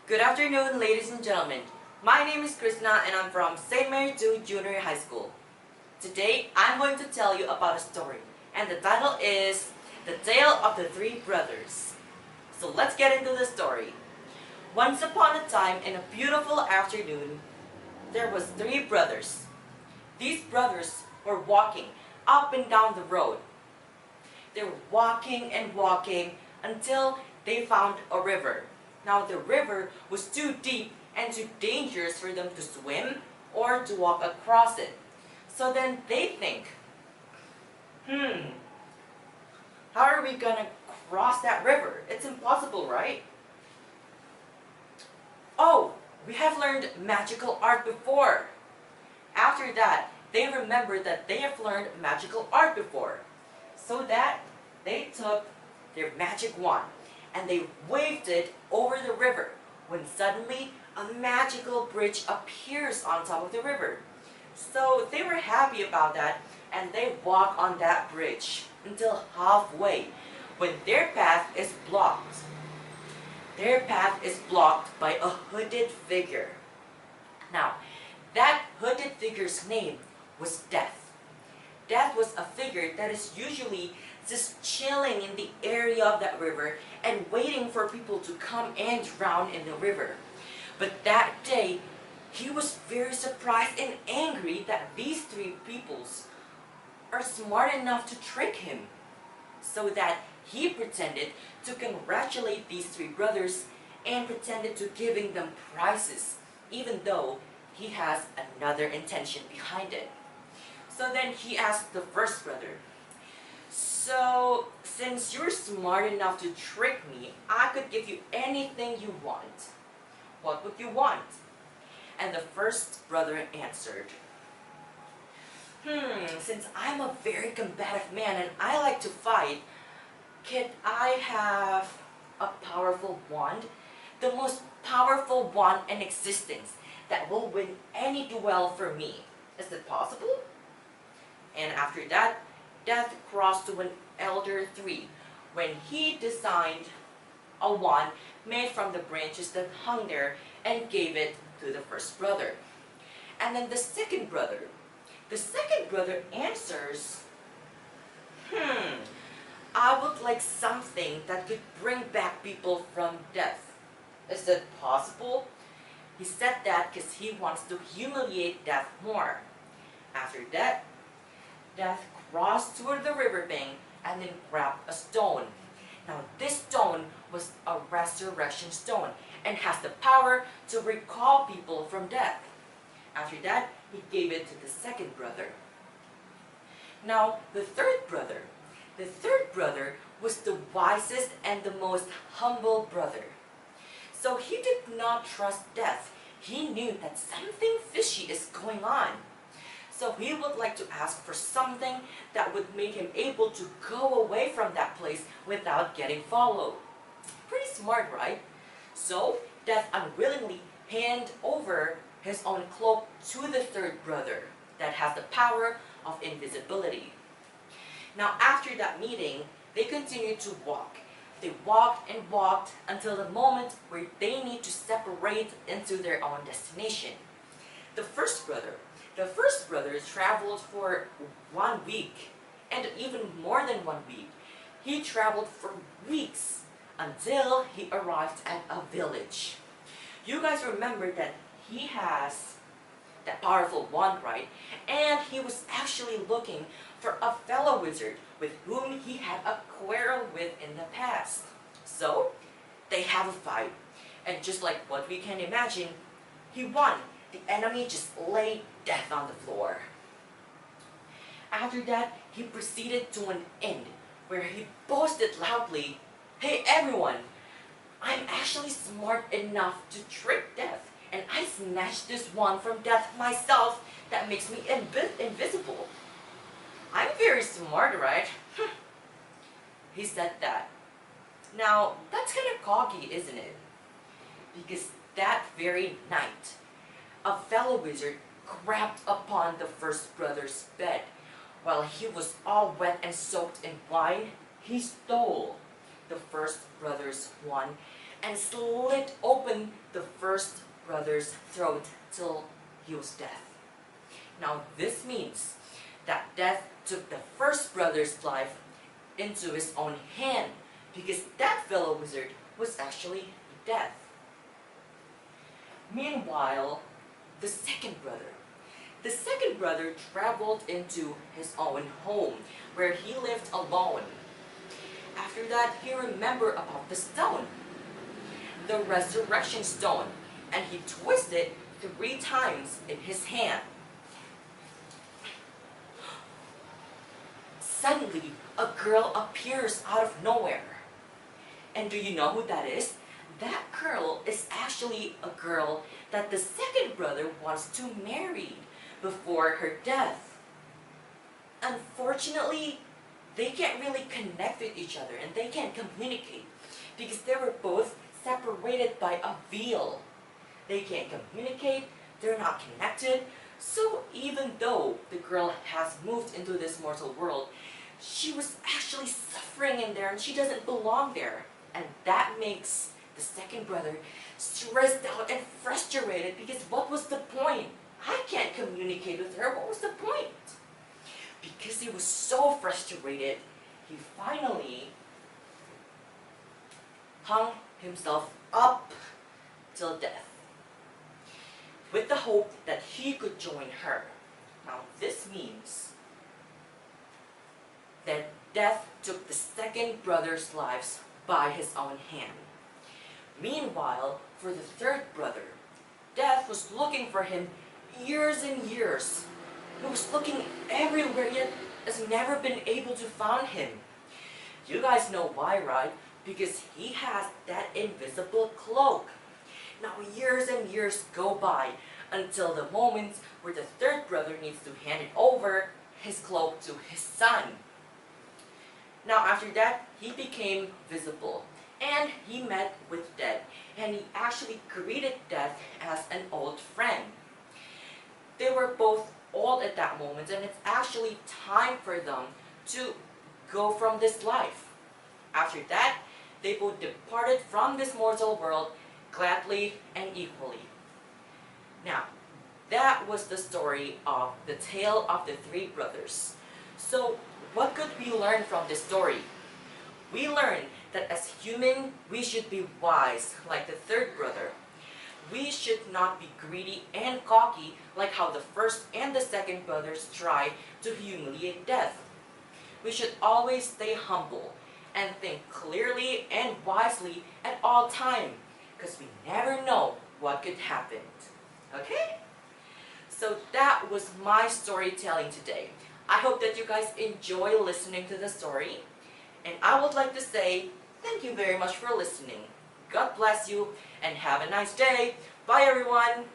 Good afternoon, ladies and gentlemen. My name is Krishna and I'm from St. Mary II Junior High School. Today, I'm going to tell you about a story, and the title is The Tale of the Three Brothers. So let's get into the story. Once upon a time, in a beautiful afternoon, there was three brothers. These brothers were walking up and down the road. They were walking and walking until they found a river. Now the river was too deep and too dangerous for them to swim or to walk across it. So then they think, how are we gonna cross that river? It's impossible, right? Oh, we have learned magical art before. After that, they remembered that they have learned magical art before. So that they took their magic wand and they waved it over the river, when suddenly a magical bridge appears on top of the river. So they were happy about that, and they walk on that bridge until halfway, when their path is blocked. Their path is blocked by a hooded figure. Now, that hooded figure's name was Death. Death was a figure that is usually just chilling in the area of that river and waiting for people to come and drown in the river. But that day, he was very surprised and angry that these three peoples are smart enough to trick him. So that he pretended to congratulate these three brothers and pretended to giving them prizes, even though he has another intention behind it. So then he asked the first brother, "So, since you're smart enough to trick me, I could give you anything you want. What would you want?" And the first brother answered, "Since I'm a very combative man and I like to fight, could I have a powerful wand? The most powerful wand in existence that will win any duel for me. Is it possible?" And after that, Death crossed to an elder three when he designed a wand made from the branches that hung there and gave it to the first brother. And then the second brother answers, "I would like something that could bring back people from death. Is that possible?" He said that because he wants to humiliate Death more. After that, Death crossed toward the riverbank and then grabbed a stone. Now this stone was a resurrection stone and has the power to recall people from death. After that, he gave it to the second brother. Now the third brother was the wisest and the most humble brother. So he did not trust Death. He knew that something fishy is going on. So he would like to ask for something that would make him able to go away from that place without getting followed. Pretty smart, right? So Death unwillingly handed over his own cloak to the third brother that has the power of invisibility. Now after that meeting, they continued to walk. They walked and walked until the moment where they need to separate into their own destination. The first brother traveled for 1 week, and even more than 1 week. He traveled for weeks until he arrived at a village. You guys remember that he has that powerful wand, right? And he was actually looking for a fellow wizard with whom he had a quarrel with in the past. So they have a fight, and just like what we can imagine, he won. The enemy just laid Death on the floor. After that, he proceeded to an inn where he boasted loudly, "Hey everyone, I'm actually smart enough to trick Death, and I snatched this wand from Death myself that makes me invisible. I'm very smart, right?" He said that. Now, that's kind of cocky, isn't it? Because that very night, a fellow wizard crept upon the first brother's bed. While he was all wet and soaked in wine, he stole the first brother's wand and slit open the first brother's throat till he was dead. Now this means that Death took the first brother's life into his own hand, because that fellow wizard was actually Death. Meanwhile, the second brother traveled into his own home, where he lived alone. After that, he remembered about the stone, the resurrection stone, and he twisted it 3 times in his hand. Suddenly, a girl appears out of nowhere. And do you know who that is? That girl is actually a girl that the second brother wants to marry before her death. Unfortunately, they can't really connect with each other and they can't communicate because they were both separated by a veil. They can't communicate, they're not connected. So even though the girl has moved into this mortal world, she was actually suffering in there and she doesn't belong there. And that makes the second brother stressed out and frustrated because what was the point? I can't communicate with her. What was the point? Because he was so frustrated, he finally hung himself up till death, with the hope that he could join her. Now this means that Death took the second brother's lives by his own hand. Meanwhile, for the third brother, Death was looking for him years and years. He was looking everywhere yet has never been able to find him. You guys know why, right? Because he has that invisible cloak. Now years and years go by until the moment where the third brother needs to hand it over his cloak to his son. Now after that, he became visible and he met with Death, and he actually greeted Death as an old friend. They were both old at that moment and it's actually time for them to go from this life. After that, they both departed from this mortal world gladly and equally. Now, that was the story of the tale of the 3 brothers. So, what could we learn from this story? We learned that as human, we should be wise like the third brother. We should not be greedy and cocky like how the first and the second brothers try to humiliate Death. We should always stay humble and think clearly and wisely at all times, because we never know what could happen. Okay? So that was my storytelling today. I hope that you guys enjoy listening to the story. And I would like to say thank you very much for listening. God bless you and have a nice day. Bye everyone.